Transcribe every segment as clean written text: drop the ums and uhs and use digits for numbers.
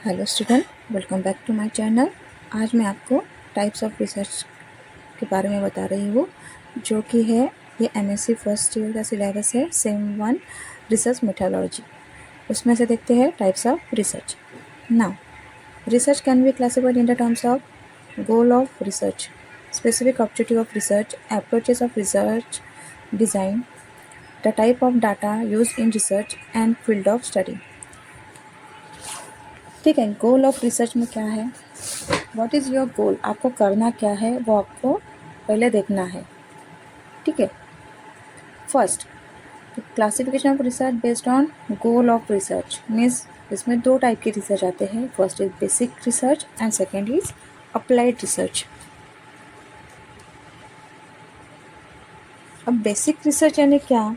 Hello student, welcome back to my channel. आज मैं आपको टाइप्स ऑफ रिसर्च के बारे में बता रही हूँ, जो कि है ये एमएससी फर्स्ट ईयर का सिलेबस है, सेम 1 रिसर्च मेथोडोलॉजी। उसमें से देखते हैं types of research. Now research can be classified in the terms of goal of research, specific objective of research, approaches of research design, the type of data use in research and field of study. ठीक है, goal of research में क्या है, what is your goal, आपको करना क्या है वो आपको पहले देखना है। ठीक है, first classification of research based on goal of research means इसमें 2 टाइप के रिसर्च आते हैं। First is basic research and second is applied research. अब बेसिक रिसर्च यानी क्या,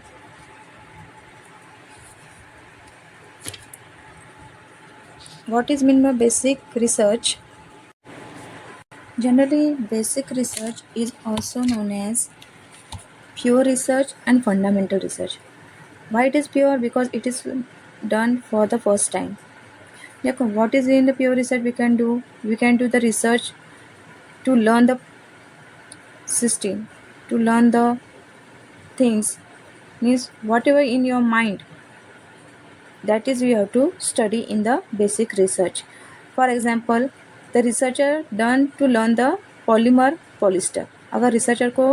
what is mean by basic research? Generally, basic research is also known as pure research and fundamental research. Why it is pure? Because it is done for the first time. Like, what is in the pure research we can do? We can do the research to learn the system, to learn the things. Means whatever in your mind, that is we have to study in the basic research. For example, the researcher done to learn the polymer polyester. अगर researcher को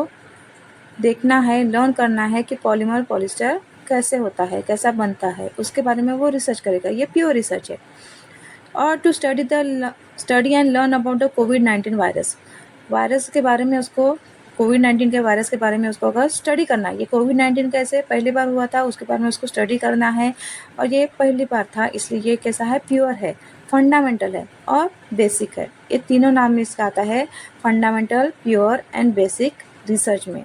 देखना है, learn करना है कि polymer polyester कैसे होता है, कैसा बनता है, उसके बारे में वो रिसर्च करेगा, ये प्योर रिसर्च है। और to study and learn about the कोविड-19 वायरस के बारे में, उसको कोविड-19 के वायरस के बारे में उसको अगर स्टडी करना है, ये कोविड-19 कैसे पहली बार हुआ था उसके बारे में उसको स्टडी करना है, और ये पहली बार था इसलिए ये कैसा है, प्योर है, फंडामेंटल है और बेसिक है। ये तीनों नाम में इसका आता है, fundamental, pure and basic research में।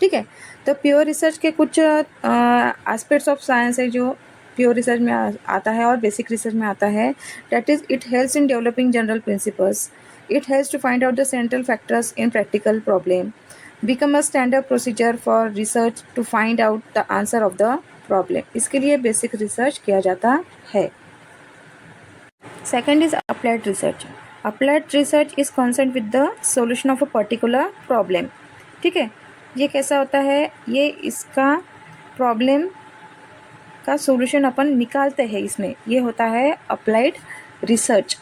ठीक है, तो प्योर रिसर्च के कुछ एस्पेक्ट्स ऑफ साइंस है जो प्योर रिसर्च में आता है और बेसिक रिसर्च में आता है। That is it helps in developing general principles, it helps to find out the central factors in practical problem, become a standard procedure for research to find out the answer of the problem. इसके लिए basic research किया जाता है। Second is applied research. Applied research is concern with the solution of a particular problem. ठीक है, ये कैसा होता है, ये इसका प्रॉब्लम का सॉल्यूशन अपन निकालते हैं इसमें, ये होता है applied research.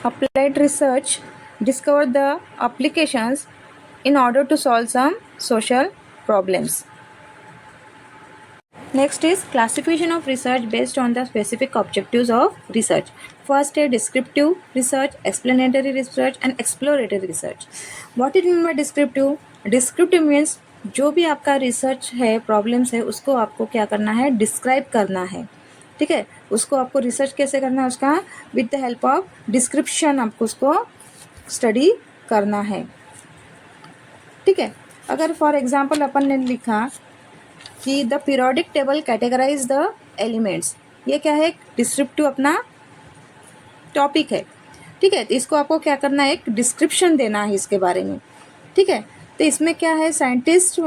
Applied research discover the applications in order to solve some social problems. Next is classification of research based on the specific objectives of research. First is descriptive research, explanatory research and exploratory research. What it mean by descriptive? Descriptive means जो भी आपका research है, problems है, उसको आपको क्या करना है, डिस्क्राइब करना है। ठीक है, उसको आपको रिसर्च कैसे करना है, उसका with the help of description आपको उसको स्टडी करना है। ठीक है, अगर फॉर एग्जाम्पल अपन ने लिखा कि the periodic table categorize the elements, ये क्या है, डिस्क्रिप्टिव अपना टॉपिक है। ठीक है, तो इसको आपको क्या करना है, एक डिस्क्रिप्शन देना है इसके बारे में। ठीक है, तो इसमें क्या है, साइंटिस्ट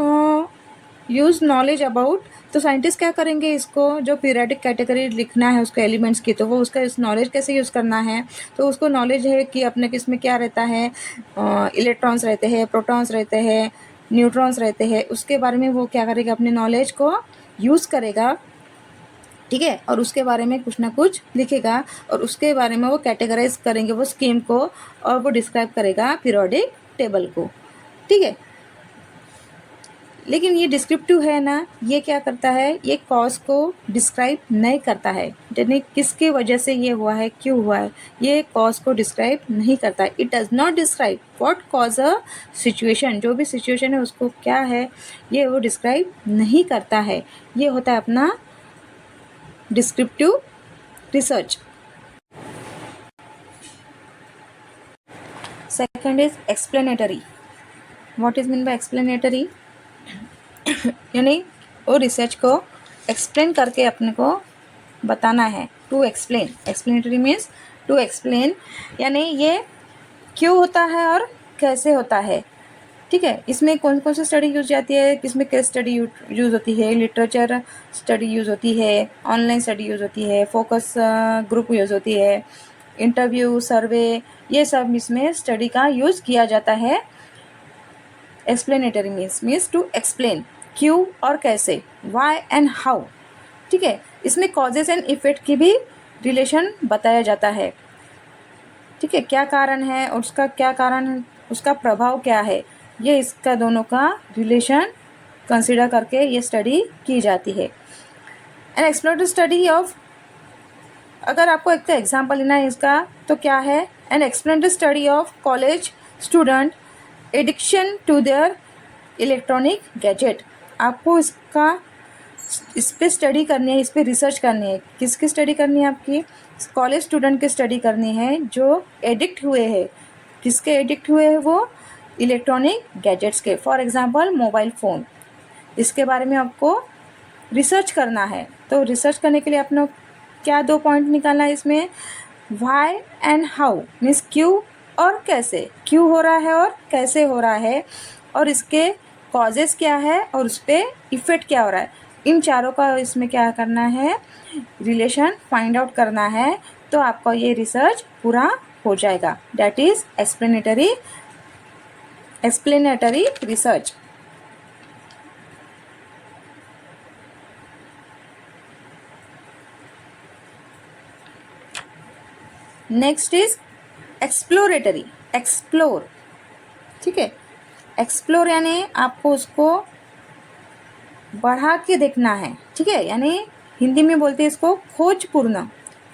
यूज नॉलेज अबाउट, तो साइंटिस्ट क्या करेंगे, इसको जो पीरियोडिक कैटेगरी लिखना है उसके एलिमेंट्स की, तो वो उसका इस नॉलेज कैसे यूज़ करना है, तो उसको नॉलेज है कि अपने किसमें क्या रहता है, इलेक्ट्रॉन्स रहते हैं, प्रोटॉन्स रहते हैं, न्यूट्रॉन्स रहते हैं, उसके बारे में वो क्या करेगा, अपने नॉलेज को यूज़ करेगा। ठीक है, और उसके बारे में कुछ ना कुछ लिखेगा और उसके बारे में वो कैटेगराइज करेंगे वो स्कीम को, और वो डिस्क्राइब करेगा पीरियोडिक टेबल को। ठीक है, लेकिन ये डिस्क्रिप्टिव है ना, ये क्या करता है, ये कॉज को डिस्क्राइब नहीं करता है, यानी किसके वजह से ये हुआ है, क्यों हुआ है, ये कॉज को डिस्क्राइब नहीं करता है। It does not describe what cause a situation, जो भी सिचुएशन है उसको क्या है, ये वो डिस्क्राइब नहीं करता है। ये होता है अपना descriptive research. Second is explanatory. What is mean by explanatory? यानी वो रिसर्च को एक्सप्लेन करके अपने को बताना है, to explain. Explanatory means to explain, यानी ये क्यों होता है और कैसे होता है, ठीक है। इसमें कौन कौन सी स्टडी यूज जाती है, इसमें केस स्टडी यूज होती है, लिटरेचर स्टडी यूज होती है, ऑनलाइन स्टडी यूज होती है, फोकस ग्रुप यूज होती है, इंटरव्यू, सर्वे, ये सब इसमें स्टडी का यूज किया जाता है। एक्सप्लेनेटरी मीन्स टू एक्सप्लेन, क्यों और कैसे, वाई एंड हाउ। ठीक है। इसमें कॉजेस एंड इफेक्ट की भी रिलेशन बताया जाता है। ठीक है, क्या कारण है और उसका क्या कारण है, उसका प्रभाव क्या है, ये इसका दोनों का रिलेशन कंसिडर करके ये स्टडी की जाती है। एंड एक्सप्लोरेटरी स्टडी ऑफ, अगर आपको एक तो एग्जाम्पल लेना है इसका तो क्या है, an explanatory study of college student addiction to their electronic gadget. आपको इस पे स्टडी करनी है, इस पे रिसर्च करनी है। किसकी स्टडी करनी है, आपकी कॉलेज स्टूडेंट की स्टडी करनी है जो एडिक्ट हुए हैं। किसके एडिक्ट हुए हैं, वो इलेक्ट्रॉनिक गैजेट्स के, फॉर एग्जांपल मोबाइल फ़ोन। इसके बारे में आपको रिसर्च करना है। तो रिसर्च करने के लिए अपना क्या 2 पॉइंट निकालना है इसमें, वाई एंड हाउ मीन्स क्यों और कैसे, क्यों हो रहा है और कैसे हो रहा है, और इसके कॉजेस क्या है और उस पर इफ़ेक्ट क्या हो रहा है। इन चारों का इसमें क्या करना है, रिलेशन फाइंड आउट करना है। तो आपका ये रिसर्च पूरा हो जाएगा। That is explanatory research. Next is exploratory, explore. ठीक है, एक्सप्लोर यानी आपको उसको बढ़ा के देखना है। ठीक है, यानी हिंदी में बोलते हैं इसको खोजपूर्ण,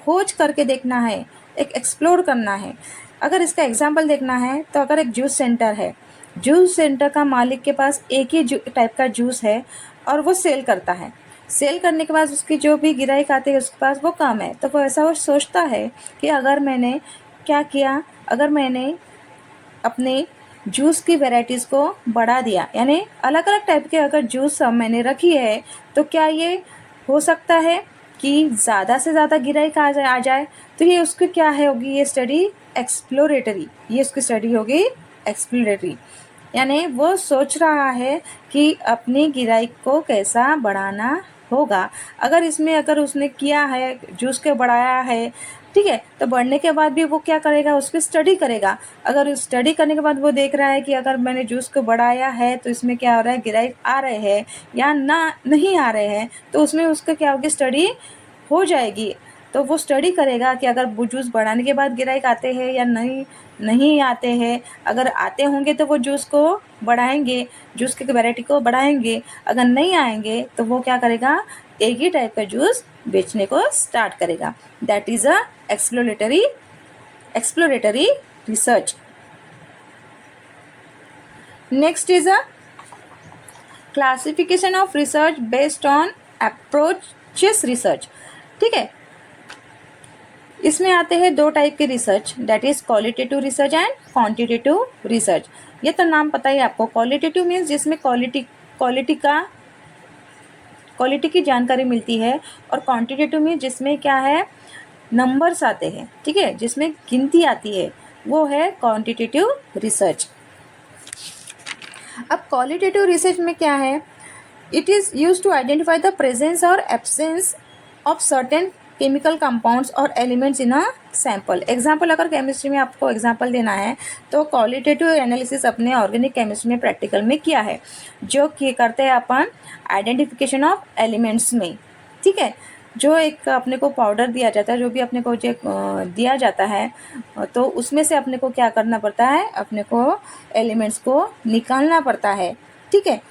खोज करके देखना है, एक एक्सप्लोर करना है। अगर इसका एग्जाम्पल देखना है तो अगर एक जूस सेंटर है, जूस सेंटर का मालिक के पास एक ही टाइप का जूस है और वो सेल करता है। सेल करने के बाद उसकी जो भी गिराई आती है उसके पास वो कम है, तो वो ऐसा वो सोचता है कि अगर मैंने क्या किया, अगर मैंने अपने जूस की वैरायटीज़ को बढ़ा दिया, यानी अलग अलग टाइप के अगर जूस मैंने रखी है, तो क्या ये हो सकता है कि ज़्यादा से ज़्यादा गिराई आ जाए। तो ये उसकी क्या है होगी, ये स्टडी एक्सप्लोरेटरी, ये उसकी स्टडी होगी एक्सप्लोरेटरी। यानी वो सोच रहा है कि अपनी गिराई को कैसा बढ़ाना होगा। अगर उसने किया है, जूस के बढ़ाया है, ठीक है, तो बढ़ने के बाद भी वो क्या करेगा, उसकी स्टडी करेगा। अगर स्टडी करने के बाद वो देख रहा है कि अगर मैंने जूस को बढ़ाया है तो इसमें क्या हो रहा है, गिराई आ रहे हैं या ना नहीं आ रहे हैं, तो उसमें उसका क्या होगी, स्टडी हो जाएगी। तो वो स्टडी करेगा कि अगर वो जूस बढ़ाने के बाद गिराई आते हैं या नहीं आते हैं। अगर आते होंगे तो वो जूस को बढ़ाएंगे, जूस की वैरायटी को बढ़ाएंगे। अगर नहीं आएंगे तो वो क्या करेगा, एक ही टाइप का जूस बेचने को स्टार्ट करेगा। That is a exploratory research. Next is a classification of research based on approaches research. ठीक है, इसमें आते हैं 2 टाइप के research, that is qualitative research and quantitative research. ये तो नाम पता ही आपको। क्वालिटेटिव मीन्स जिसमें क्वालिटी की जानकारी मिलती है, और क्वांटिटेटिव मीन्स जिसमें क्या है, नंबर्स आते हैं। ठीक है, जिसमें गिनती आती है, वो है क्वांटिटेटिव रिसर्च। अब क्वालिटेटिव रिसर्च में क्या है, it is use to identify the presence और absence of certain chemical compounds और elements in a sample. Example, अगर केमिस्ट्री में आपको एग्जाम्पल देना है तो क्वालिटेटिव एनालिसिस अपने ऑर्गेनिक केमिस्ट्री में प्रैक्टिकल में किया है, जो कि करते हैं अपन आइडेंटिफिकेशन ऑफ एलिमेंट्स में। ठीक है, जो एक अपने को पाउडर दिया जाता है, जो भी अपने को जो दिया जाता है, तो उसमें से अपने को क्या करना पड़ता है, अपने को एलिमेंट्स को निकालना पड़ता है। ठीक है,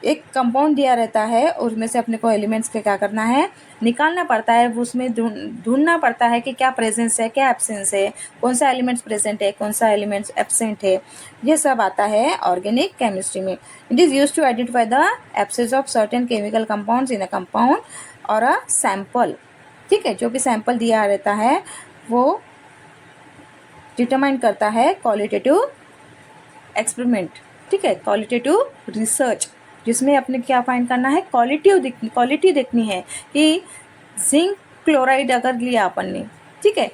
एक कंपाउंड दिया रहता है और उसमें से अपने को एलिमेंट्स के क्या करना है, निकालना पड़ता है। वो उसमें ढूंढना पड़ता है कि क्या प्रेजेंस है, क्या एब्सेंस है, कौन सा एलिमेंट्स प्रेजेंट है, कौन सा एलिमेंट्स एब्सेंट है। ये सब आता है ऑर्गेनिक केमिस्ट्री में। It is use to identify the absence of certain chemical compounds in a compound और अ सैम्पल। ठीक है, जो भी सैम्पल दिया रहता है वो डिटरमाइन करता है क्वालिटेटिव एक्सपेरिमेंट। ठीक है, क्वालिटेटिव रिसर्च, जिसमें अपने क्या फाइंड करना है, क्वालिटी देखनी है कि जिंक क्लोराइड अगर लिया अपन ने, ठीक है,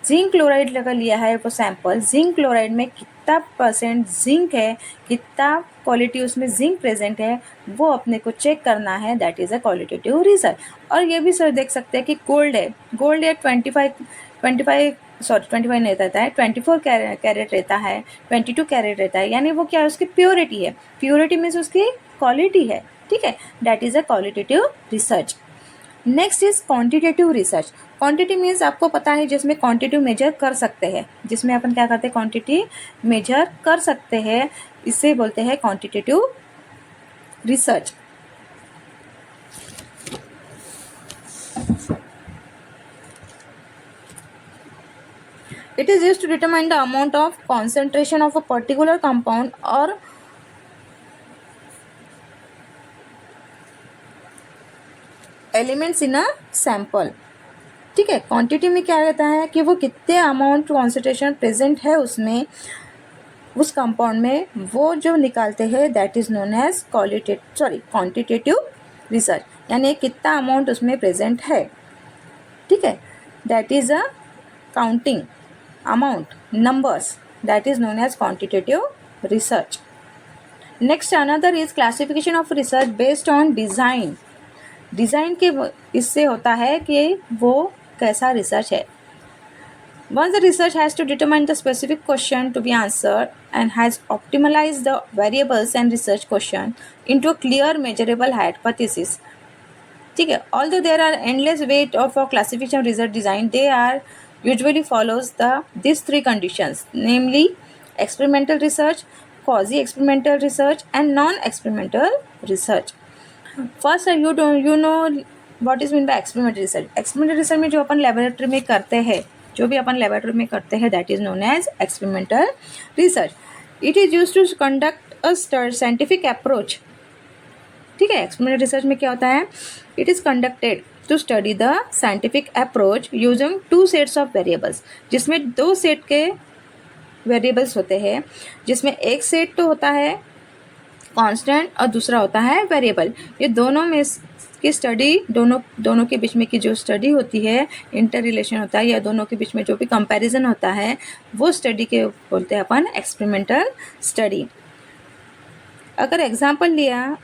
जिंक क्लोराइड अगर लिया है वो सैंपल, जिंक क्लोराइड में कितना परसेंट जिंक है, कितना क्वालिटी उसमें जिंक प्रेजेंट है, वो अपने को चेक करना है, that is a qualitative research. और ये भी सर देख सकते हैं कि गोल्ड है, 25 नहीं रहता है, 24 कैरेट रहता है, 22 कैरेट रहता है, यानी वो क्या है, उसकी प्योरिटी है। प्योरिटी मीन्स उसकी क्वालिटी है, ठीक है, that is a qualitative research. Next is quantitative research. Quantity means आपको पता है जिसमें क्वांटिटी मेजर कर सकते हैं, जिसमें अपन क्या करते हैं, क्वांटिटी मेजर कर सकते हैं, इसे बोलते हैं quantitative research. It is used to determine the amount of concentration of a particular compound or elements in a sample। ठीक है, क्वांटिटी में क्या रहता है कि वो कितने अमाउंट कॉन्सेंट्रेशन प्रेजेंट है उसमें, उस कंपाउंड में, वो जो निकालते हैं, that is known as quantitative research, यानी कितना अमाउंट उसमें प्रेजेंट है, ठीक है, that is a counting amount numbers, that is known as quantitative research. Next another is classification of research based on design. Design के इससे होता है कि वो कैसा रिसर्च है। Once the research has to determine the specific question to be answered and has optimized the variables and research question into a clear measurable hypothesis, ठीक है, although there are endless way of classification research design, they are usually follows these three conditions, namely experimental research, quasi experimental research and non experimental research। First you know what is mean by experimental research। experimental research में जो अपन laboratory में करते हैं, जो भी अपन laboratory में करते हैं, that is known as experimental research. It is use to conduct a scientific approach, ठीक है। एक्सपेरिमेंटल रिसर्च में क्या होता है, it is conducted to study the scientific approach using 2 sets of variables, जिसमें 2 सेट के वेरिएबल्स होते हैं, जिसमें एक सेट तो होता है कांस्टेंट और दूसरा होता है वेरिएबल। ये दोनों में की स्टडी, दोनों के बीच में की जो स्टडी होती है, इंटर रिलेशन होता है, या दोनों के बीच में जो भी कंपैरिजन होता है, वो स्टडी के बोलते हैं अपन एक्सपेरिमेंटल स्टडी। अगर एग्जांपल लिया,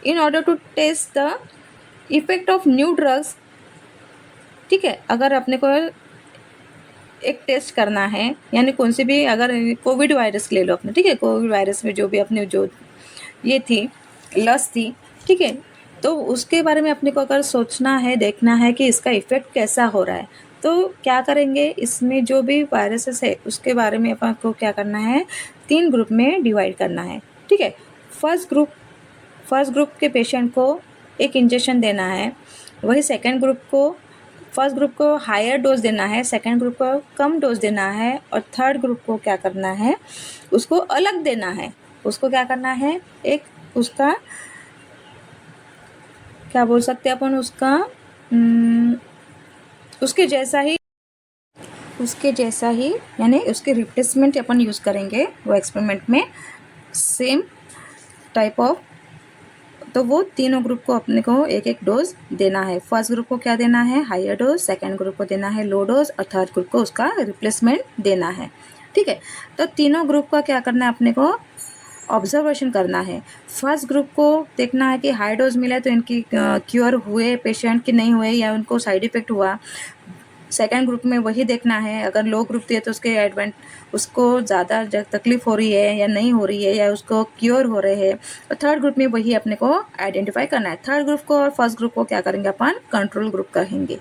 in order to test the effect of new drugs, ठीक है, अगर अपने को एक टेस्ट करना है, यानी कौन सी भी, अगर कोविड वायरस ले लो अपने, ठीक है, कोविड वायरस में जो भी अपने जो ये थी लस थी, ठीक है, तो उसके बारे में अपने को अगर सोचना है, देखना है कि इसका इफ़ेक्ट कैसा हो रहा है, तो क्या करेंगे, इसमें जो भी वायरसेस है उसके बारे में अपन को क्या करना है, 3 ग्रुप में डिवाइड करना है, ठीक है। फर्स्ट ग्रुप के पेशेंट को एक इंजेक्शन देना है, वही फर्स्ट ग्रुप को हायर डोज देना है, सेकेंड ग्रुप को कम डोज देना है, और थर्ड ग्रुप को क्या करना है, उसको अलग देना है। उसको क्या करना है, एक उसका क्या बोल सकते हैं अपन, उसके जैसा ही यानी उसके रिप्लेसमेंट अपन यूज़ करेंगे वो एक्सपेरिमेंट में, सेम टाइप ऑफ। तो वो तीनों ग्रुप को अपने को एक एक डोज देना है। फर्स्ट ग्रुप को क्या देना है, हायर डोज, सेकेंड ग्रुप को देना है लो डोज, और थर्ड ग्रुप को उसका रिप्लेसमेंट देना है, ठीक है। तो तीनों ग्रुप का क्या करना है, अपने को ऑब्जर्वेशन करना है। फर्स्ट ग्रुप को देखना है कि हाई डोज मिला है तो इनकी क्योर हुए पेशेंट कि नहीं हुए, या उनको साइड इफ़ेक्ट हुआ। सेकेंड ग्रुप में वही देखना है, अगर लो ग्रुप दिए तो उसको ज़्यादा तकलीफ हो रही है या नहीं हो रही है, या उसको क्योर हो रहे हैं। और थर्ड ग्रुप में वही अपने को आइडेंटिफाई करना है। थर्ड ग्रुप को और फर्स्ट ग्रुप को क्या करेंगे, अपन कंट्रोल ग्रुप कहेंगे,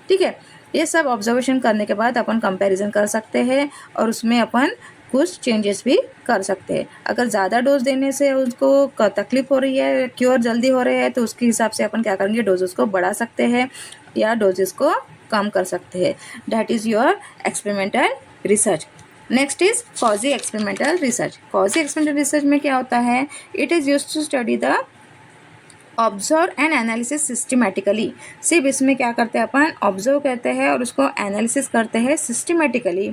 ठीक है। ये सब ऑब्जर्वेशन करने के बाद अपन कंपैरिजन कर सकते हैं, और उसमें अपन कुछ चेंजेस भी कर सकते हैं। अगर ज़्यादा डोज देने से उसको तकलीफ हो रही है, क्योर जल्दी हो रहे हैं, तो उसके हिसाब से अपन क्या करेंगे, डोजेस को बढ़ा सकते हैं या डोजेस को कम कर सकते हैं। That is your experimental research. Next is quasi experimental research. Quasi experimental research में क्या होता है, it is used to study the observe and analysis systematically. सिर्फ इसमें क्या करते हैं अपन, ऑब्जर्व करते हैं और उसको एनालिसिस करते हैं systematically,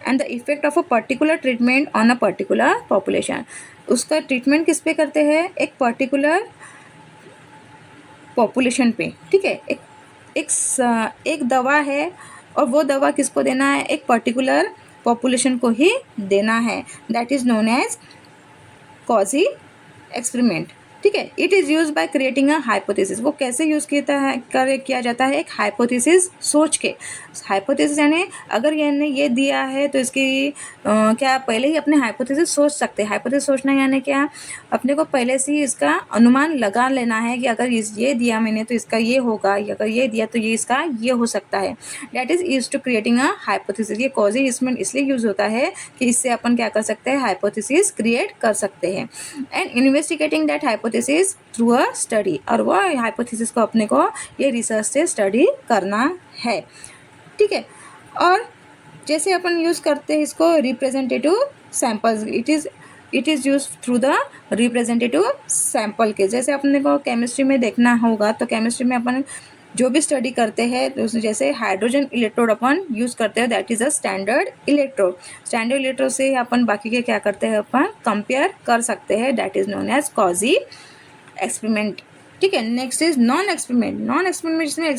and the effect of a particular treatment on a particular population. उसका ट्रीटमेंट किस पे करते हैं, एक पर्टिकुलर पॉपुलेशन पे, ठीक है। एक दवा है, और वो दवा किसको देना है, एक पर्टिकुलर पॉपुलेशन को ही देना है। That is known as quasi experiment. ठीक है, it is use by creating a hypothesis. वो कैसे यूज़ किया जाता है? एक हाइपोथेसिस सोच के। हाइपोथेसिस यानी अगर ये दिया है तो इसकी क्या पहले ही अपने हाइपोथेसिस सोच सकते हैं। हाइपोथेसिस सोचना यानी क्या? अपने को पहले से ही इसका अनुमान लगा लेना है कि अगर ये दिया मैंने तो इसका ये होगा, अगर ये दिया तो ये इसका ये हो सकता है। That is use to creating a hypothesis. ये कॉजी इसमें इसलिए यूज होता है कि इससे अपन क्या कर सकते हैं? हाइपोथेसिस क्रिएट कर सकते हैं। And investigating that hypothesis through a study, और वो हाइपोथेसिस को अपने को ये रिसर्च से स्टडी करना है। ठीक है, और जैसे अपन यूज़ करते हैं इसको representative samples, it is use through the representative sample के। जैसे अपने को केमिस्ट्री में देखना होगा तो केमिस्ट्री में अपन जो भी स्टडी करते हैं तो जैसे हाइड्रोजन इलेक्ट्रोड अपन यूज़ करते हैं, that is a standard electrode. Standard electrode से अपन बाकी के क्या करते हैं? अपन कंपेयर कर सकते हैं। That is known as quasi experiment. ठीक है, next is non experiment. Non experiment जिसमें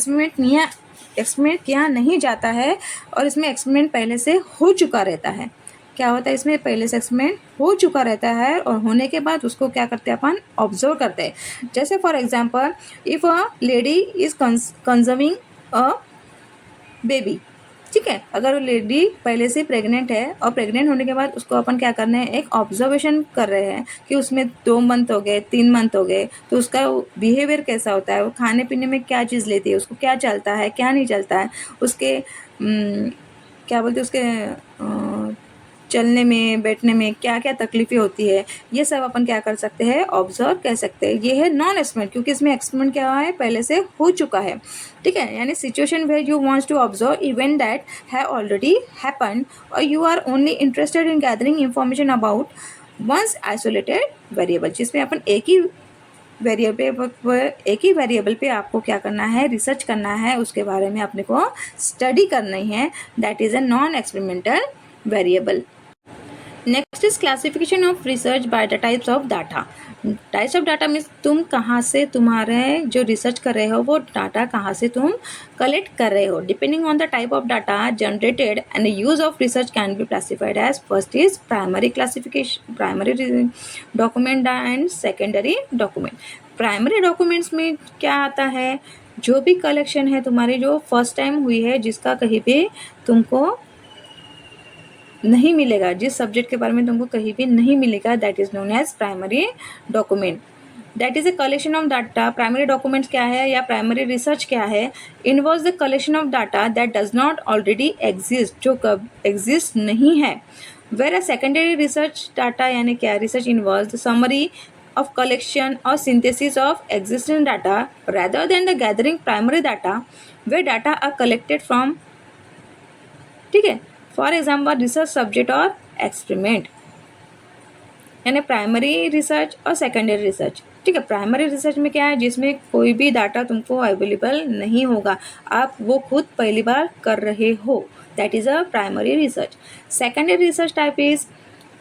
एक्सपेरिमेंट किया नहीं जाता है और इसमें एक्सपेरिमेंट पहले से हो चुका रहता है। क्या होता है? इसमें पहले से एक्सपेरिमेंट हो चुका रहता है और होने के बाद उसको क्या करते हैं? अपन ऑब्जर्व करते हैं। जैसे for example, if a lady is conserving a baby. ठीक है, अगर वो लेडी पहले से प्रेग्नेंट है और प्रेग्नेंट होने के बाद उसको अपन क्या करना है? एक ऑब्जर्वेशन कर रहे हैं कि उसमें 2 मंथ हो गए, 3 मंथ हो गए, तो उसका बिहेवियर कैसा होता है, वो खाने पीने में क्या चीज़ लेती है, उसको क्या चलता है, क्या नहीं चलता है, उसके क्या बोलते हैं, उसके चलने में, बैठने में क्या क्या तकलीफें होती है, ये सब अपन क्या कर सकते हैं? ऑब्जर्व कर सकते हैं। ये है नॉन एक्सपेरिमेंट, क्योंकि इसमें एक्सपेरिमेंट क्या है? पहले से हो चुका है। ठीक है, यानी situation where you wants to observe event that have already happened और you are only interested in gathering information about once isolated variable, जिसमें अपन एक ही वेरिएबल पे आपको क्या करना है? रिसर्च करना है, उसके बारे में अपने को स्टडी करनी है। That is a non experimental variable. Next is classification of research by the types of data. Types of data means तुम कहाँ से, तुम्हारे जो रिसर्च कर रहे हो वो डाटा कहाँ से तुम कलेक्ट कर रहे हो। Depending on the type of data generated and use of research can be classified as first is primary document and secondary document. Primary documents में क्या आता है? जो भी कलेक्शन है तुम्हारी जो फर्स्ट टाइम हुई है, जिसका कहीं पे तुमको नहीं मिलेगा, जिस सब्जेक्ट के बारे में तुमको कहीं भी नहीं मिलेगा, that is known as primary document. That is a collection of data. Primary documents क्या है या प्राइमरी रिसर्च क्या है? Involves the collection of data that does not already exist, जो कब एग्जिस्ट नहीं है। Where a secondary research data यानी क्या? Research involves the summary of collection or synthesis of existing data rather than the gathering primary data where data are collected from। ठीक है, for example research subject और experiment, यानी primary research और secondary research. ठीक है, primary research में क्या है? जिसमें कोई भी डाटा तुमको अवेलेबल नहीं होगा, आप वो खुद पहली बार कर रहे हो, that is a primary research. Secondary research type is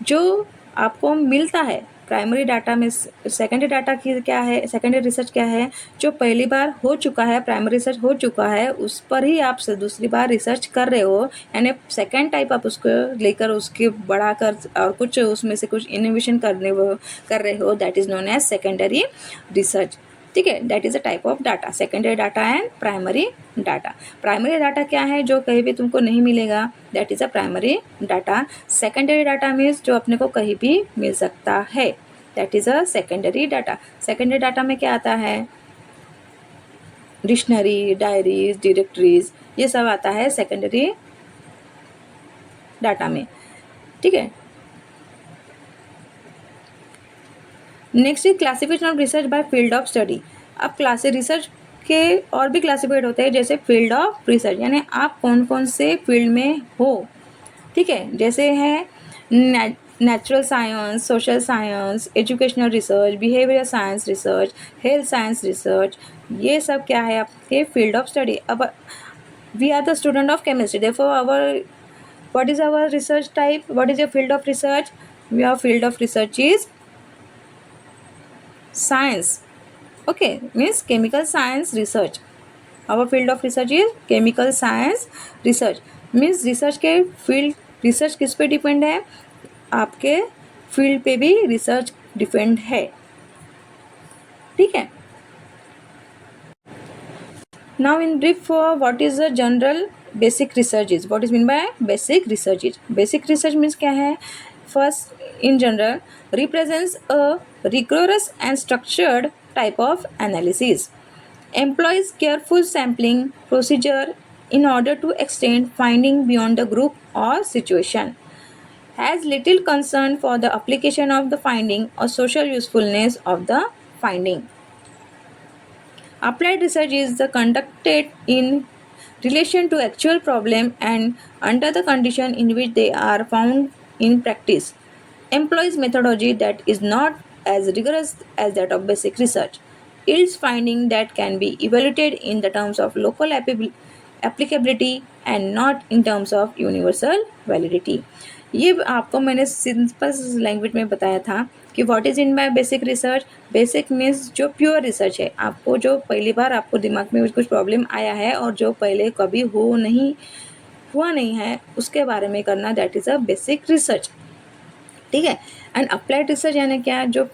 जो आपको मिलता है प्राइमरी डाटा में। सेकेंडरी डाटा की क्या है? सेकेंडरी रिसर्च क्या है? जो पहली बार हो चुका है, प्राइमरी रिसर्च हो चुका है, उस पर ही आप दूसरी बार रिसर्च कर रहे हो, यानी सेकेंड टाइप आप उसको लेकर उसके बढ़ाकर और कुछ उसमें से कुछ इनोवेशन कर रहे हो, that is known as secondary research. ठीक है, that is a type of data, secondary data and primary data. Primary data क्या है? जो कहीं भी तुमको नहीं मिलेगा, that is a primary data. Secondary data means जो अपने को कहीं भी मिल सकता है, that is a secondary data. Secondary data में क्या आता है? डिक्शनरी, डायरीज, डायरेक्टरीज, ये सब आता है सेकेंडरी डाटा में। ठीक है, next is classification of research by field of study. अब क्लास रिसर्च के और भी क्लासिफाइड होते हैं, जैसे फील्ड ऑफ रिसर्च, यानी आप कौन कौन से फील्ड में हो। ठीक है, जैसे है natural science, social science, educational research, behavior science research, health science research, ये सब क्या है? आपके फील्ड ऑफ स्टडी। अब we are the student of chemistry, therefore our what is our research type, what is your field of research? Your field of research is science. Okay, means chemical science research. Our field of research is chemical science research, means research के field research किस पे depend है? आपके field पे भी research depend है, ठीक है। Now in brief, what is the general basic research is? What is mean by basic research is? Basic research means क्या है? First, in general, represents a rigorous and structured type of analysis. Employs careful sampling procedure in order to extend finding beyond the group or situation. Has little concern for the application of the finding or social usefulness of the finding. Applied research is the conducted in relation to actual problem and under the condition in which they are found in practice. Employs methodology that is not as rigorous as that of basic research. Yields finding that can be evaluated in the terms of local applicability and not in terms of universal validity. ये आपको मैंने simple language में बताया था कि what is in by basic research. Basic means जो pure research है, आपको जो पहली बार आपको दिमाग में कुछ प्रॉब्लम आया है और जो पहले कभी हुआ नहीं है उसके बारे में करना, that is a basic research, ठीक है। एंड अप्लाइड रिसर्च यानी क्या, जो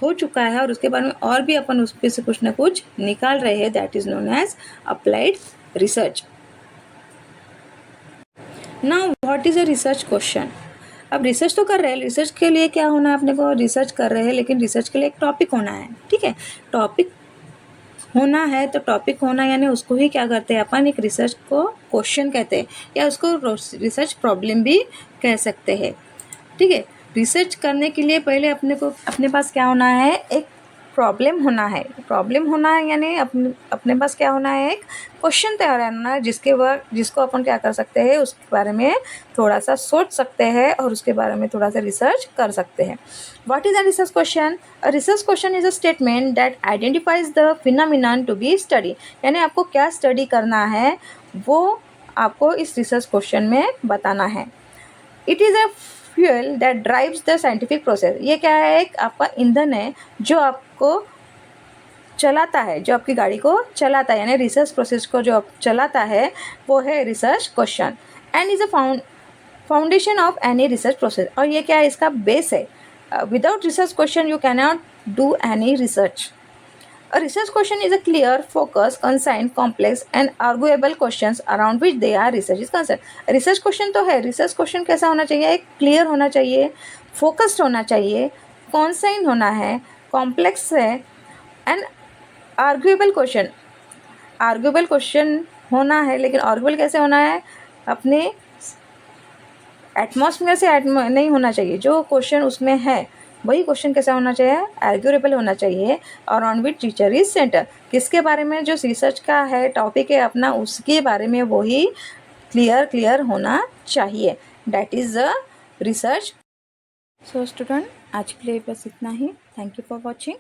हो चुका है और उसके बारे में और भी अपन उस पर से कुछ ना कुछ निकाल रहे हैं, that is known as applied research. Now what is a research question. अब रिसर्च तो कर रहे हैं, रिसर्च के लिए क्या होना है, अपने को रिसर्च कर रहे हैं लेकिन रिसर्च के लिए एक टॉपिक होना है, ठीक है। टॉपिक होना है तो टॉपिक होना यानी उसको ही क्या करते हैं अपन, एक रिसर्च को क्वेश्चन कहते हैं या उसको रिसर्च प्रॉब्लम भी कह सकते हैं, ठीक है। रिसर्च करने के लिए पहले अपने पास क्या होना है, एक प्रॉब्लम होना है। प्रॉब्लम होना है यानी अपने पास क्या होना है, एक क्वेश्चन तैयार होना है जिसको अपन क्या कर सकते हैं, उसके बारे में थोड़ा सा सोच सकते हैं और उसके बारे में थोड़ा सा रिसर्च कर सकते हैं। What is a research question? A research question is a statement that identifies the phenomenon to be study. यानी आपको क्या स्टडी करना है वो आपको इस रिसर्च क्वेश्चन में बताना है। It is a fuel that drives the scientific process. ये क्या है, एक आपका ईंधन है जो आपको चलाता है, जो आपकी गाड़ी को चलाता है, यानी रिसर्च प्रोसेस को जो चलाता है वो है research question. And is a foundation of any research process. और ये क्या है, इसका बेस है। Without research question you can not do any research. A research question is a clear, focused, concise, complex and arguable questions around which they are research is concerned. Research question तो है, research question कैसा होना चाहिए, एक clear होना चाहिए, focused होना चाहिए, कॉन्साइन होना है, कॉम्प्लेक्स है एंड आर्ग्यूएबल क्वेश्चन होना है। लेकिन आर्ग्यूएबल कैसे होना है, अपने एटमॉस्फेयर से नहीं होना चाहिए। जो क्वेश्चन उसमें है वही क्वेश्चन कैसा होना चाहिए, आर्ग्यूरेबल होना चाहिए। और on which teacher is centre, किसके बारे में, जो रिसर्च का है टॉपिक है अपना, उसके बारे में वही क्लियर होना चाहिए। That is a research. So student, आज के लिए बस इतना ही। Thank you for watching.